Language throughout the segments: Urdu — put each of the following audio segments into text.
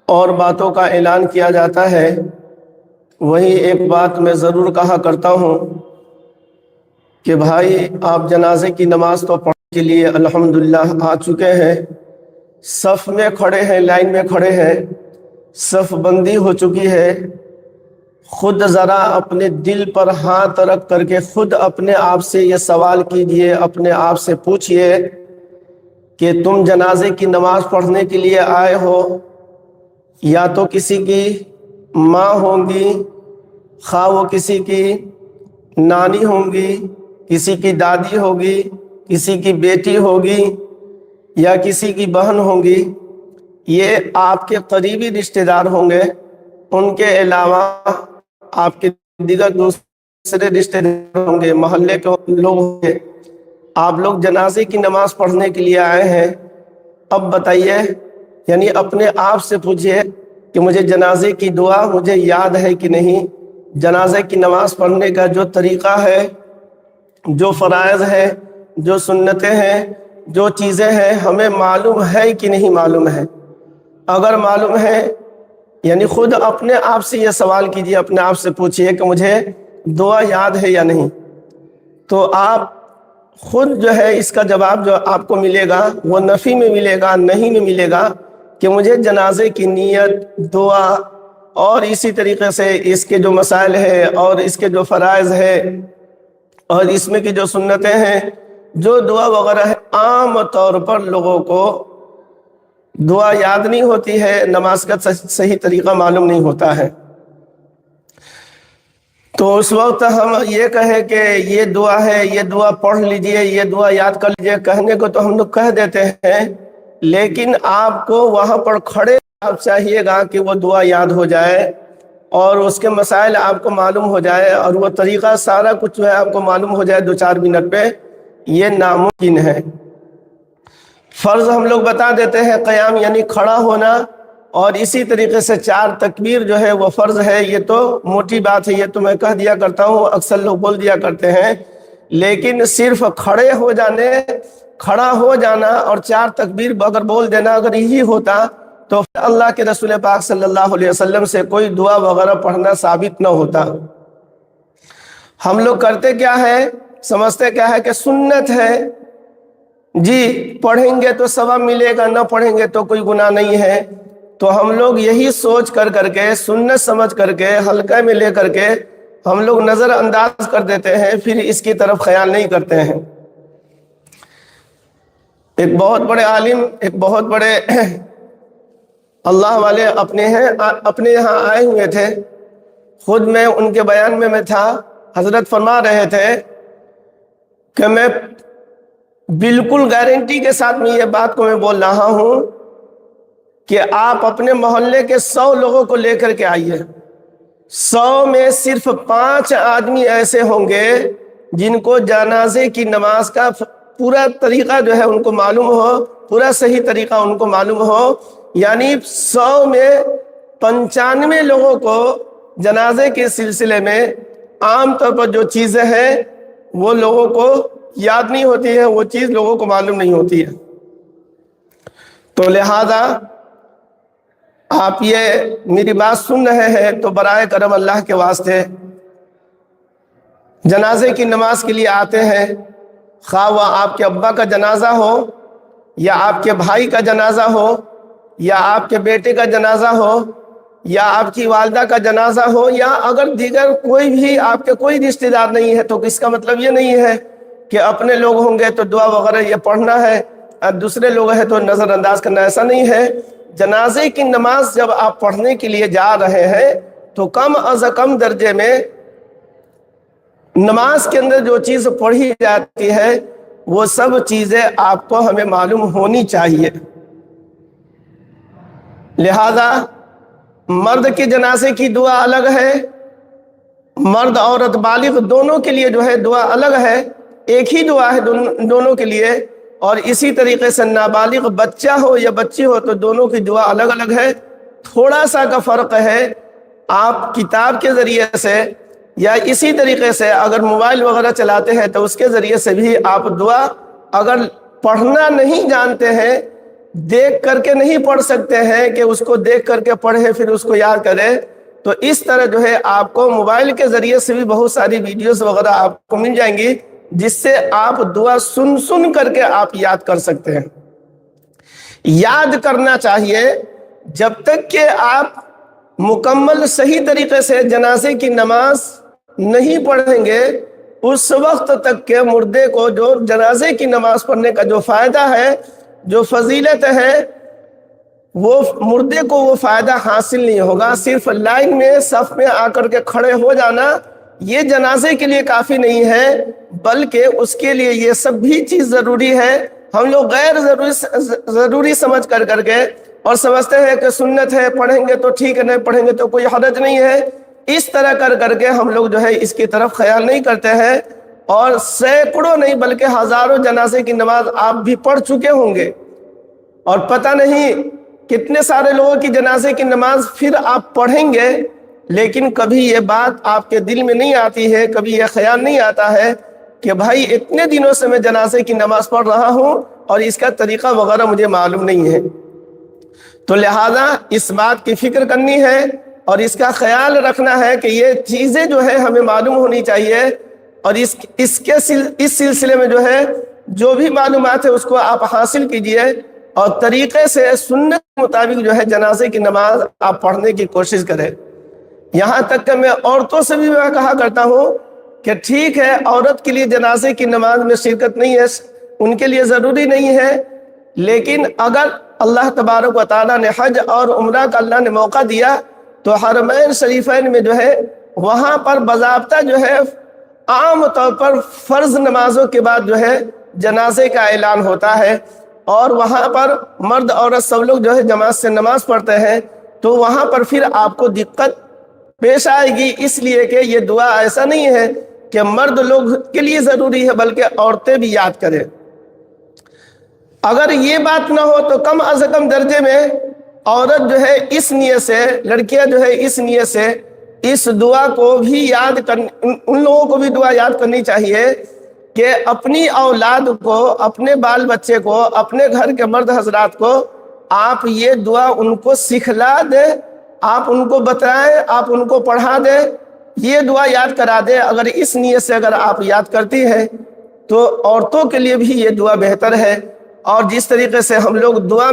اور باتوں کا اعلان کیا جاتا ہے، وہی ایک بات میں ضرور کہا کرتا ہوں کہ بھائی آپ جنازے کی نماز تو پڑھنے کے لیے الحمدللہ آ چکے ہیں، صف میں کھڑے ہیں، لائن میں کھڑے ہیں، صف بندی ہو چکی ہے، خود ذرا اپنے دل پر ہاتھ رکھ کر کے خود اپنے آپ سے یہ سوال کیجئے، اپنے آپ سے پوچھئے کہ تم جنازے کی نماز پڑھنے کے لیے آئے ہو، یا تو کسی کی ماں ہوں گی، خواہ وہ کسی کی نانی ہوں گی، کسی کی دادی ہوگی، کسی کی بیٹی ہوگی، یا کسی کی بہن ہوں گی، یہ آپ کے قریبی رشتہ دار ہوں گے، ان کے علاوہ آپ کے دیگر دوسرے رشتہ دار ہوں گے، محلے کے لوگ ہوں گے، آپ لوگ جنازے کی نماز پڑھنے کے لیے آئے ہیں۔ اب بتائیے، یعنی اپنے آپ سے پوچھئے کہ مجھے جنازے کی دعا مجھے یاد ہے کہ نہیں، جنازے کی نماز پڑھنے کا جو طریقہ ہے، جو فرائض ہے، جو سنتیں ہیں، جو چیزیں ہیں، ہمیں معلوم ہے کہ نہیں معلوم ہے۔ اگر معلوم ہے، یعنی خود اپنے آپ سے یہ سوال کیجئے، اپنے آپ سے پوچھئے کہ مجھے دعا یاد ہے یا نہیں، تو آپ خود جو ہے اس کا جواب جو آپ کو ملے گا وہ نفی میں ملے گا، نہیں میں ملے گا کہ مجھے جنازے کی نیت، دعا اور اسی طریقے سے اس کے جو مسائل ہے اور اس کے جو فرائض ہے اور اس میں کی جو سنتیں ہیں، جو دعا وغیرہ ہے، عام طور پر لوگوں کو دعا یاد نہیں ہوتی ہے، نماز کا صحیح طریقہ معلوم نہیں ہوتا ہے۔ تو اس وقت ہم یہ کہیں کہ یہ دعا ہے، یہ دعا پڑھ لیجئے، یہ دعا یاد کر لیجئے، کہنے کو تو ہم لوگ کہہ دیتے ہیں، لیکن آپ کو وہاں پر کھڑے آپ چاہیے گا کہ وہ دعا یاد ہو جائے اور اس کے مسائل آپ کو معلوم ہو جائے اور وہ طریقہ سارا کچھ جو ہے آپ کو معلوم ہو جائے 2-4 منٹ پہ، یہ ناممکن ہے۔ فرض ہم لوگ بتا دیتے ہیں قیام یعنی کھڑا ہونا، اور اسی طریقے سے 4 تکبیر جو ہے وہ فرض ہے، یہ تو موٹی بات ہے، یہ تو میں کہہ دیا کرتا ہوں، اکثر لوگ بول دیا کرتے ہیں، لیکن صرف کھڑا ہو جانا اور 4 تکبیر اگر بول دینا اگر یہی ہوتا تو اللہ کے رسول پاک صلی اللہ علیہ وسلم سے کوئی دعا وغیرہ پڑھنا ثابت نہ ہوتا۔ ہم لوگ کرتے کیا ہے، سمجھتے کیا ہے کہ سنت ہے، جی پڑھیں گے تو ثواب ملے گا، نہ پڑھیں گے تو کوئی گناہ نہیں ہے، تو ہم لوگ یہی سوچ کر کے سنت سمجھ کر کے ہلکے میں لے کر کے ہم لوگ نظر انداز کر دیتے ہیں، پھر اس کی طرف خیال نہیں کرتے ہیں۔ ایک بہت بڑے عالم، ایک بہت بڑے اللہ والے اپنے یہاں آئے ہوئے تھے، خود میں ان کے بیان میں تھا، حضرت فرما رہے تھے کہ میں بالکل گارنٹی کے ساتھ میں یہ بات کو میں بول رہا ہوں کہ آپ اپنے محلے کے 100 لوگوں کو لے کر کے آئیے، 100 میں صرف 5 آدمی ایسے ہوں گے جن کو جنازے کی نماز کا پورا طریقہ جو ہے ان کو معلوم ہو، پورا صحیح طریقہ ان کو معلوم ہو، یعنی 100 میں 95 لوگوں کو جنازے کے سلسلے میں عام طور پر جو چیزیں ہیں وہ لوگوں کو یاد نہیں ہوتی ہے، وہ چیز لوگوں کو معلوم نہیں ہوتی ہے۔ تو لہذا آپ یہ میری بات سن رہے ہیں تو برائے کرم اللہ کے واسطے جنازے کی نماز کے لیے آتے ہیں، خواہ وہ آپ کے ابا کا جنازہ ہو یا آپ کے بھائی کا جنازہ ہو یا آپ کے بیٹے کا جنازہ ہو یا آپ کی والدہ کا جنازہ ہو، یا اگر دیگر کوئی بھی آپ کے کوئی رشتہ دار نہیں ہے، تو اس کا مطلب یہ نہیں ہے کہ اپنے لوگ ہوں گے تو دعا وغیرہ یہ پڑھنا ہے اور دوسرے لوگ ہیں تو نظر انداز کرنا، ایسا نہیں ہے۔ جنازے کی نماز جب آپ پڑھنے کے لیے جا رہے ہیں تو کم از کم درجے میں نماز کے اندر جو چیز پڑھی جاتی ہے وہ سب چیزیں آپ کو ہمیں معلوم ہونی چاہیے۔ لہذا مرد کے جنازے کی دعا الگ ہے، مرد عورت بالغ دونوں کے لیے جو ہے دعا الگ ہے، ایک ہی دعا ہے دونوں کے لیے، اور اسی طریقے سے نابالغ بچہ ہو یا بچی ہو تو دونوں کی دعا الگ الگ ہے۔ تھوڑا سا کا فرق ہے، آپ کتاب کے ذریعے سے یا اسی طریقے سے اگر موبائل وغیرہ چلاتے ہیں تو اس کے ذریعے سے بھی آپ دعا اگر پڑھنا نہیں جانتے ہیں دیکھ کر کے نہیں پڑھ سکتے ہیں کہ اس کو دیکھ کر کے پڑھے پھر اس کو یاد کرے، تو اس طرح جو ہے آپ کو موبائل کے ذریعے سے بھی بہت ساری ویڈیوز وغیرہ آپ کو مل جائیں گی، جس سے آپ دعا سن سن کر کے آپ یاد کر سکتے ہیں۔ یاد کرنا چاہیے، جب تک کہ آپ مکمل صحیح طریقے سے جنازے کی نماز نہیں پڑھیں گے، اس وقت تک کہ مردے کو جو جنازے کی نماز پڑھنے کا جو فائدہ ہے، جو فضیلت ہے، وہ مردے کو وہ فائدہ حاصل نہیں ہوگا۔ صرف لائن میں صف میں آ کر کے کھڑے ہو جانا یہ جنازے کے لیے کافی نہیں ہے، بلکہ اس کے لیے یہ سب بھی چیز ضروری ہے۔ ہم لوگ غیر ضروری سمجھ کر کے اور سمجھتے ہیں کہ سنت ہے، پڑھیں گے تو ٹھیک ہے، نہیں پڑھیں گے تو کوئی حرج نہیں ہے، اس طرح کر کے ہم لوگ جو ہے اس کی طرف خیال نہیں کرتے ہیں، اور سینکڑوں نہیں بلکہ ہزاروں جنازے کی نماز آپ بھی پڑھ چکے ہوں گے، اور پتہ نہیں کتنے سارے لوگوں کی جنازے کی نماز پھر آپ پڑھیں گے، لیکن کبھی یہ بات آپ کے دل میں نہیں آتی ہے، کبھی یہ خیال نہیں آتا ہے کہ بھائی اتنے دنوں سے میں جنازے کی نماز پڑھ رہا ہوں اور اس کا طریقہ وغیرہ مجھے معلوم نہیں ہے۔ تو لہذا اس بات کی فکر کرنی ہے اور اس کا خیال رکھنا ہے کہ یہ چیزیں جو ہے ہمیں معلوم ہونی چاہیے، اور اس سلسلے میں جو ہے جو بھی معلومات ہے اس کو آپ حاصل کیجئے، اور طریقے سے سنت کے مطابق جو ہے جنازے کی نماز آپ پڑھنے کی کوشش کریں۔ یہاں تک کہ میں عورتوں سے بھی میں کہا کرتا ہوں کہ ٹھیک ہے، عورت کے لیے جنازے کی نماز میں شرکت نہیں ہے، ان کے لیے ضروری نہیں ہے، لیکن اگر اللہ تبارک و تعالیٰ نے حج اور عمرہ کا اللہ نے موقع دیا تو حرمین شریفین میں جو ہے وہاں پر باضابطہ جو ہے عام طور پر فرض نمازوں کے بعد جو ہے جنازے کا اعلان ہوتا ہے، اور وہاں پر مرد عورت سب لوگ جو ہے جماعت سے نماز پڑھتے ہیں، تو وہاں پر پھر آپ کو دقت پیش آئے گی، اس لیے کہ یہ دعا ایسا نہیں ہے کہ مرد لوگ کے لیے ضروری ہے بلکہ عورتیں بھی یاد کریں۔ اگر یہ بات نہ ہو تو کم از کم درجے میں عورت جو ہے اس نیت سے، لڑکیاں جو ہے اس نیت سے اس دعا کو بھی یاد ان لوگوں کو بھی دعا یاد کرنی چاہیے کہ اپنی اولاد کو، اپنے بال بچے کو، اپنے گھر کے مرد حضرات کو آپ یہ دعا ان کو سکھلا دیں، آپ ان کو بتائیں، آپ ان کو پڑھا دیں، یہ دعا یاد کرا دیں۔ اگر اس نیت سے اگر آپ یاد کرتی ہیں تو عورتوں کے لیے بھی یہ دعا بہتر ہے۔ اور جس طریقے سے ہم لوگ دعا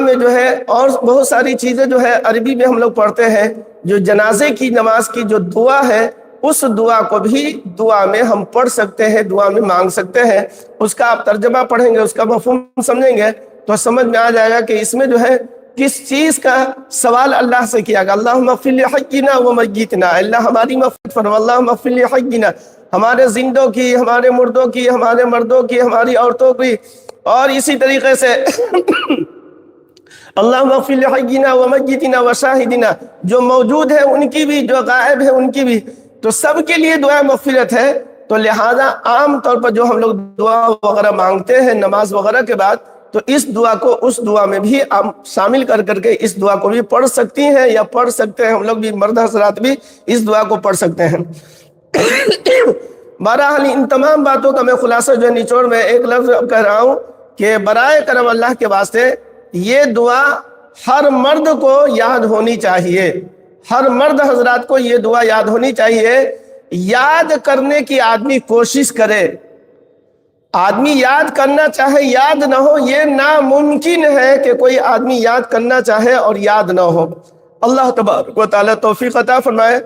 میں جو ہے اور بہت ساری چیزیں جو ہے عربی میں ہم لوگ پڑھتے ہیں، جو جنازے کی نماز کی جو دعا ہے اس دعا کو بھی دعا میں ہم پڑھ سکتے ہیں، دعا میں مانگ سکتے ہیں۔ اس کا آپ ترجمہ پڑھیں گے، اس کا مفہوم سمجھیں گے تو سمجھ میں آ جائے گا کہ اس میں جو ہے کس چیز کا سوال اللہ سے کیا گیا۔ اللہم اغفر لحینا و میتنا، اللہ ہماری مغفرت فرما، اللہم اغفر لحینا، ہمارے زندوں کی، ہمارے مردوں کی، ہمارے مردوں کی، ہماری عورتوں کی، اور اسی طریقے سے اللہم اغفر لحینا و میتنا و شاہدنا، جو موجود ہے ان کی بھی، جو غائب ہے ان کی بھی، تو سب کے لیے دعا مغفرت ہے۔ تو لہذا عام طور پر جو ہم لوگ دعا وغیرہ مانگتے ہیں نماز وغیرہ کے بعد، تو اس دعا کو اس دعا میں بھی آپ شامل کر کے اس دعا کو بھی پڑھ سکتی ہیں یا پڑھ سکتے ہیں، ہم لوگ بھی مرد حضرات بھی اس دعا کو پڑھ سکتے ہیں۔ بہرحال ان تمام باتوں کا میں خلاصہ جو ہے نچوڑ میں ایک لفظ کہہ رہا ہوں کہ برائے کرم اللہ کے واسطے یہ دعا ہر مرد کو یاد ہونی چاہیے، ہر مرد حضرات کو یہ دعا یاد ہونی چاہیے۔ یاد کرنے کی آدمی کوشش کرے، آدمی یاد کرنا چاہے یاد نہ ہو، یہ ناممکن ہے کہ کوئی آدمی یاد کرنا چاہے اور یاد نہ ہو۔ اللہ تبارک و تعالیٰ توفیق عطا فرمائے۔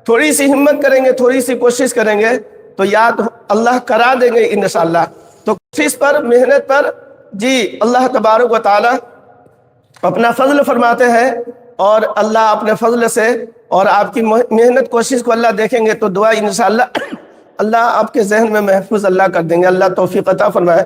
تھوڑی سی ہمت کریں گے، تھوڑی سی کوشش کریں گے تو یاد اللہ کرا دیں گے انشاءاللہ۔ تو کوشش پر، محنت پر جی اللہ تبارک و تعالیٰ اپنا فضل فرماتے ہیں، اور اللہ اپنے فضل سے اور آپ کی محنت کوشش کو اللہ دیکھیں گے تو دعا انشاءاللہ اللہ آپ کے ذہن میں محفوظ اللہ کر دیں گے۔ اللہ توفیق عطا فرمائے۔